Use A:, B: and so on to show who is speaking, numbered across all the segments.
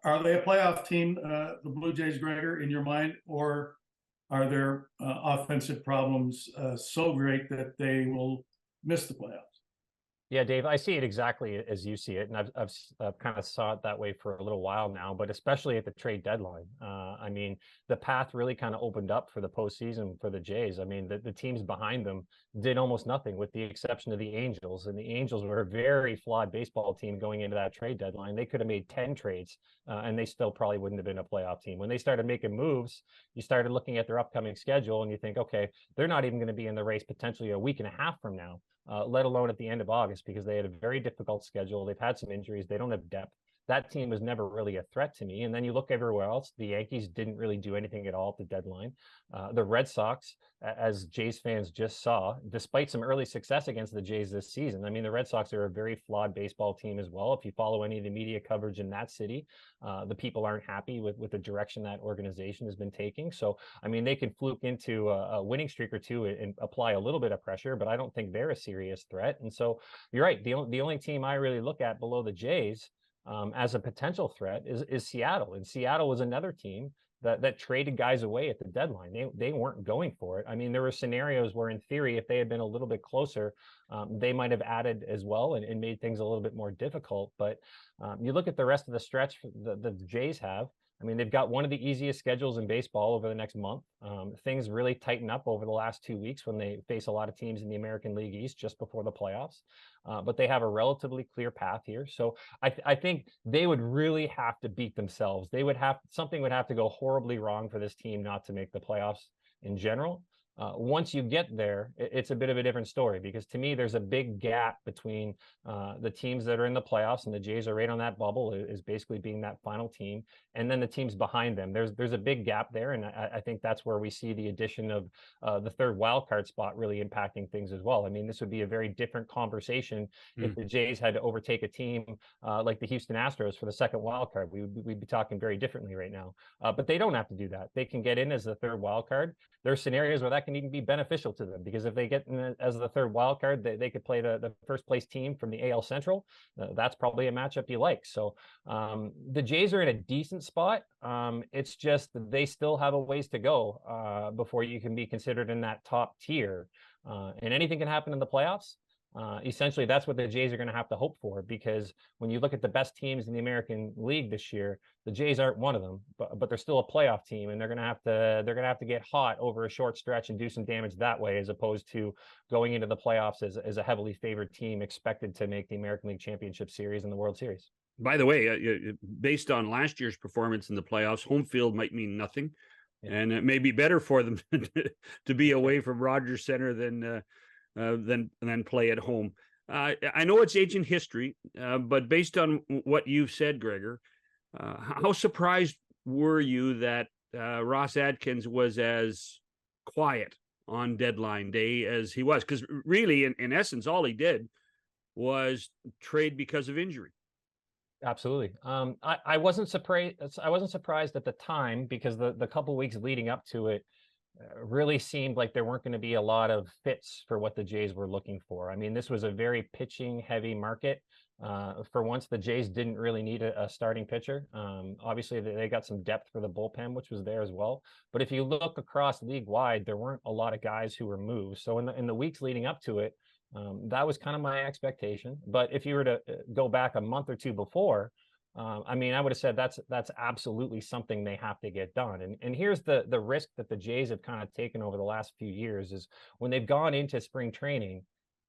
A: Are they a playoff team, the Blue Jays, Gregor, in your mind, or are their offensive problems so great that they will miss the playoffs?
B: Yeah, Dave, I see it exactly as you see it, and I've kind of saw it that way for a little while now. But especially at the trade deadline, I mean, the path really kind of opened up for the postseason for the Jays. I mean, the teams behind them did almost nothing, with the exception of the Angels, and the Angels were a very flawed baseball team going into that trade deadline. They could have made 10 trades, and they still probably wouldn't have been a playoff team. When they started making moves, you started looking at their upcoming schedule, and you think, okay, they're not even going to be in the race potentially a week and a half from now. Let alone at the end of August, because they had a very difficult schedule. They've had some injuries. They don't have depth. That team was never really a threat to me. And then you look everywhere else, the Yankees didn't really do anything at all at the deadline. The Red Sox, as Jays fans just saw, despite some early success against the Jays this season, I mean, the Red Sox are a very flawed baseball team as well. If you follow any of the media coverage in that city, the people aren't happy with the direction that organization has been taking. So, I mean, they can fluke into a winning streak or two and apply a little bit of pressure, but I don't think they're a serious threat. And so you're right. The only team I really look at below the Jays as a potential threat is Seattle. And Seattle was another team that traded guys away at the deadline. They weren't going for it. I mean, there were scenarios where, in theory, if they had been a little bit closer, they might have added as well and made things a little bit more difficult. But you look at the rest of the stretch the Jays have. I mean, they've got one of the easiest schedules in baseball over the next month. Things really tighten up over the last 2 weeks when they face a lot of teams in the American League East just before the playoffs. But they have a relatively clear path here. So I think they would really have to beat themselves. Something would have to go horribly wrong for this team not to make the playoffs in general. Once you get there, it's a bit of a different story, because to me, there's a big gap between the teams that are in the playoffs, and the Jays are right on that bubble, is basically being that final team, and then the teams behind them. There's a big gap there, and I think that's where we see the addition of the third wild card spot really impacting things as well. I mean, this would be a very different conversation if the Jays had to overtake a team like the Houston Astros for the second wild card. We'd be talking very differently right now. But they don't have to do that. They can get in as the third wild card. There are scenarios where that can even be beneficial to them, because if they get in as the third wild card, they could play the first place team from the AL Central. That's probably a matchup you like. So the Jays are in a decent spot. It's just that they still have a ways to go before you can be considered in that top tier. And anything can happen in the playoffs. Essentially, that's what the Jays are going to have to hope for, because when you look at the best teams in the American League this year, the Jays aren't one of them, but they're still a playoff team, and they're going to have to get hot over a short stretch and do some damage that way, as opposed to going into the playoffs as a heavily favored team expected to make the American League Championship Series and the World Series.
C: By the way, based on last year's performance in the playoffs, home field might mean nothing, and it may be better for them to be away from Rogers Center than play at home. I know it's ancient history, but based on what you've said, Gregor, how surprised were you that Ross Atkins was as quiet on deadline day as he was? Because really, in essence, all he did was trade because of injury.
B: Absolutely. I wasn't surprised. I wasn't surprised at the time, because the couple weeks leading up to it really seemed like there weren't going to be a lot of fits for what the Jays were looking for. I mean, this was a very pitching heavy market. For once, the Jays didn't really need a starting pitcher. Obviously, they got some depth for the bullpen, which was there as well. But if you look across league wide, there weren't a lot of guys who were moved. So in the weeks leading up to it, that was kind of my expectation. But if you were to go back a month or two before, I mean, I would have said that's absolutely something they have to get done. And here's the risk that the Jays have kind of taken over the last few years, is when they've gone into spring training,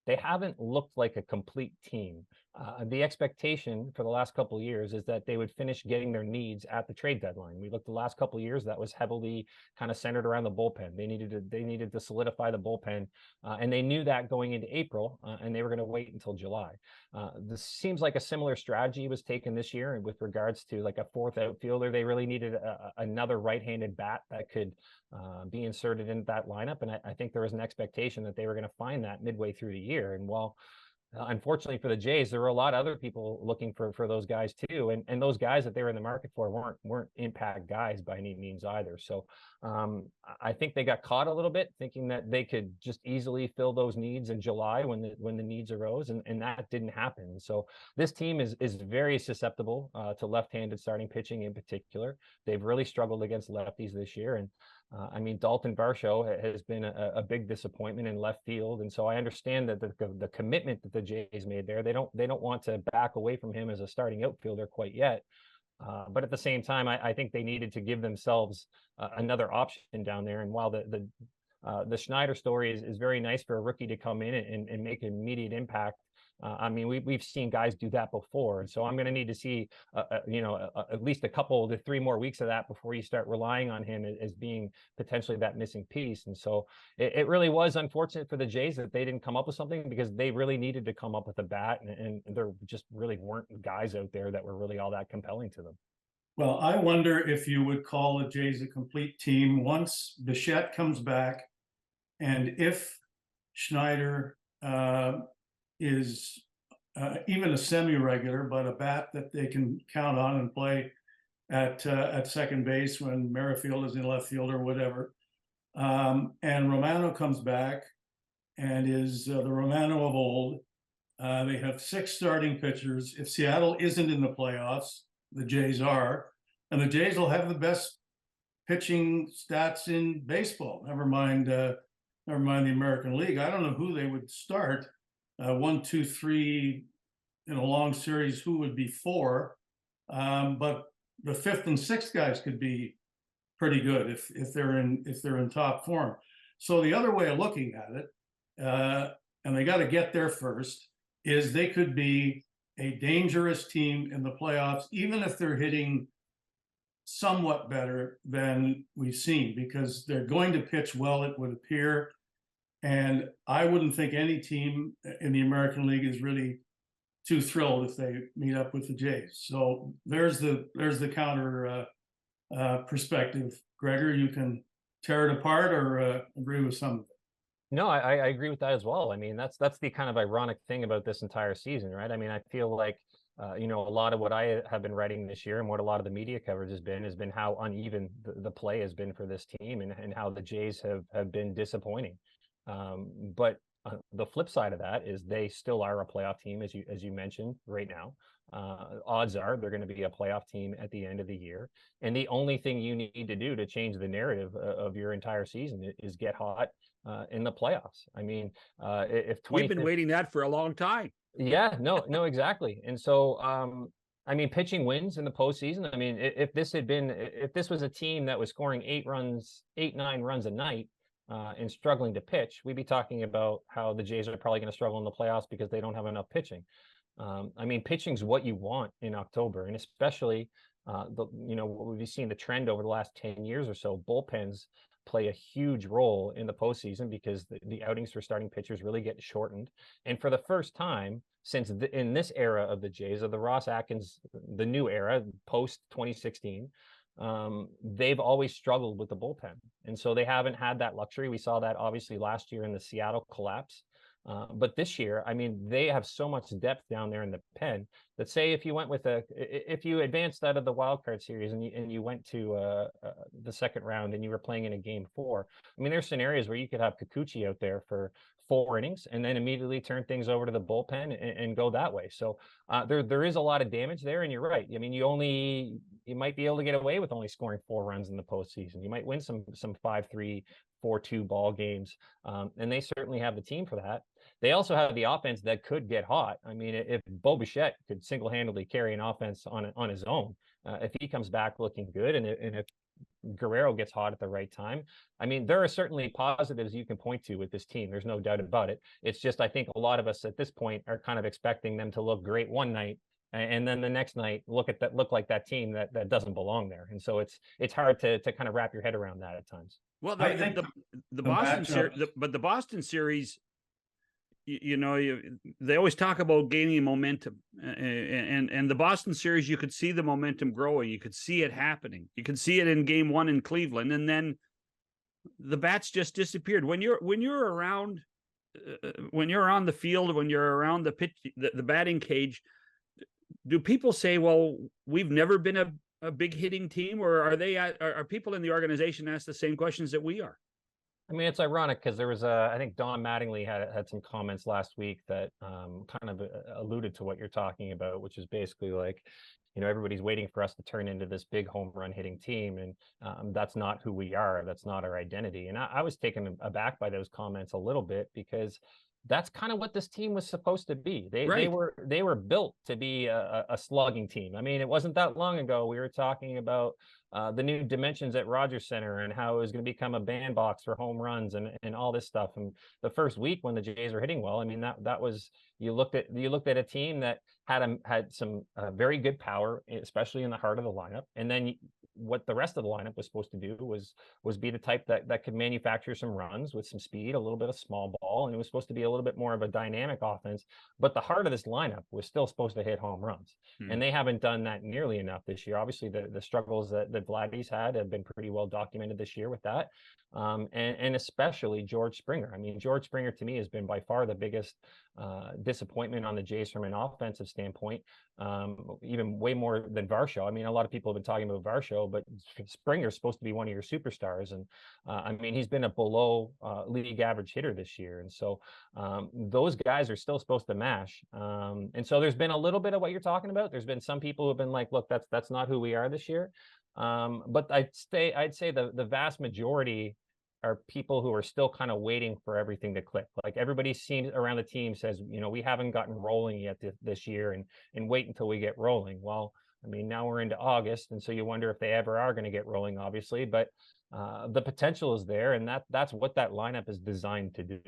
B: they haven't looked like a complete team. The expectation for the last couple of years is that they would finish getting their needs at the trade deadline. We looked the last couple of years, that was heavily kind of centered around the bullpen. They needed to solidify the bullpen, and they knew that going into April, and they were going to wait until July. This seems like a similar strategy was taken this year, and with regards to like a fourth outfielder, they really needed another right-handed bat that could be inserted into that lineup. And I think there was an expectation that they were going to find that midway through the year. And while unfortunately for the Jays, there were a lot of other people looking for those guys too, and those guys that they were in the market for weren't impact guys by any means either. So I think they got caught a little bit thinking that they could just easily fill those needs in July when the needs arose, and that didn't happen. So this team is very susceptible to left-handed starting pitching in particular. They've really struggled against lefties this year, and I mean, Dalton Varsho has been a big disappointment in left field, and so I understand that the commitment that the Jays made there. They don't want to back away from him as a starting outfielder quite yet. But at the same time, I think they needed to give themselves another option down there. And while the Schneider story is very nice for a rookie to come in and make an immediate impact. I mean, we've seen guys do that before, and so I'm going to need to see, at least a couple to 3 more weeks of that before you start relying on him as being potentially that missing piece. And so it really was unfortunate for the Jays that they didn't come up with something, because they really needed to come up with a bat, and there just really weren't guys out there that were really all that compelling to them.
A: Well, I wonder if you would call the Jays a complete team once Bichette comes back, and if Schneider is even a semi-regular, but a bat that they can count on and play at second base when Merrifield is in left field or whatever. And Romano comes back and is the Romano of old. They have 6 starting pitchers. If Seattle isn't in the playoffs, the Jays are, and the Jays will have the best pitching stats in baseball. Never mind the American League. I don't know who they would start. 1, 2, 3 in a long series, who would be 4? But the 5th and 6th guys could be pretty good if they're in top form. So the other way of looking at it, and they got to get there first, is they could be a dangerous team in the playoffs, even if they're hitting somewhat better than we've seen, because they're going to pitch well, it would appear. And I wouldn't think any team in the American League is really too thrilled if they meet up with the Jays. So there's the counter perspective. Gregor, you can tear it apart or agree with some of it.
B: No, I agree with that as well. I mean, that's the kind of ironic thing about this entire season, right? I mean, I feel like a lot of what I have been writing this year and what a lot of the media coverage has been how uneven the play has been for this team, and how the Jays have been disappointing. But the flip side of that is they still are a playoff team, as you mentioned right now. Odds are they're going to be a playoff team at the end of the year. And the only thing you need to do to change the narrative of your entire season is get hot in the playoffs. I mean, if
C: we've been waiting that for a long time.
B: Yeah, no, exactly. And so, I mean, pitching wins in the postseason. I mean, if this was a team that was scoring 8, 9 runs a night, and struggling to pitch, we'd be talking about how the Jays are probably going to struggle in the playoffs because they don't have enough pitching. I mean, pitching's what you want in October, and especially what we've seen the trend over the last 10 years or so. Bullpens play a huge role in the postseason because the outings for starting pitchers really get shortened. And for the first time since in this era of the Jays, of the Ross Atkins, the new era post 2016, they've always struggled with the bullpen, and so they haven't had that luxury. We saw that obviously last year in the Seattle collapse, but this year, I mean, they have so much depth down there in the pen that, say, if you advanced out of the wild card series and you went to the second round and you were playing in a game 4, I mean, there's scenarios where you could have Kikuchi out there for 4 innings and then immediately turn things over to the bullpen and go that way. So there is a lot of damage there, and you're right. I mean, you might be able to get away with only scoring 4 runs in the postseason. You might win some 5-3, 4-2 ball games, and they certainly have the team for that. They also have the offense that could get hot. I mean, if Bo Bichette could single-handedly carry an offense on his own, if he comes back looking good, and if Guerrero gets hot at the right time, I mean, there are certainly positives you can point to with this team. There's no doubt about it. It's just, I think a lot of us at this point are kind of expecting them to look great one night, and then the next night look like that team that doesn't belong there. And so it's hard to kind of wrap your head around that at times.
C: Well, the Boston series, they always talk about gaining momentum, and the Boston series, you could see the momentum growing. You could see it happening. You could see it in game 1 in Cleveland, and then the bats just disappeared. When you're around when you're on the field, when you're around the pitch, the batting cage, do people say, well, we've never been a big hitting team, or are people in the organization asked the same questions that we are?
B: I mean, it's ironic because there was I think Don Mattingly had some comments last week that kind of alluded to what you're talking about, which is basically like, everybody's waiting for us to turn into this big home run hitting team, and that's not who we are. That's not our identity. And I was taken aback by those comments a little bit, because that's kind of what this team was supposed to be. They
C: Right.
B: they were built to be a slugging team. I mean, it wasn't that long ago we were talking about the new dimensions at Rogers Center and how it was going to become a bandbox for home runs and all this stuff. And the first week when the Jays were hitting well, I mean, that was, you looked at a team that had some very good power, especially in the heart of the lineup. And then what the rest of the lineup was supposed to do was be the type that could manufacture some runs with some speed, a little bit of small ball, and it was supposed to be a little bit more of a dynamic offense. But the heart of this lineup was still supposed to hit home runs, and they haven't done that nearly enough this year. Obviously, the struggles that Vladdy's had have been pretty well documented this year with that, and especially George Springer. I mean, George Springer to me has been by far the biggest disappointment on the Jays from an offensive standpoint, even way more than Varsho. I mean, a lot of people have been talking about Varsho, but Springer's supposed to be one of your superstars, and I mean, he's been a below league average hitter this year, and so those guys are still supposed to mash. And so there's been a little bit of what you're talking about. There's been some people who've been like, look, that's not who we are this year. But I'd say the vast majority are people who are still kind of waiting for everything to click. Like, everybody seems around the team says, we haven't gotten rolling yet this year, and wait until we get rolling. Well, I mean, now we're into August, and so you wonder if they ever are going to get rolling, obviously, but the potential is there, and that's what that lineup is designed to do.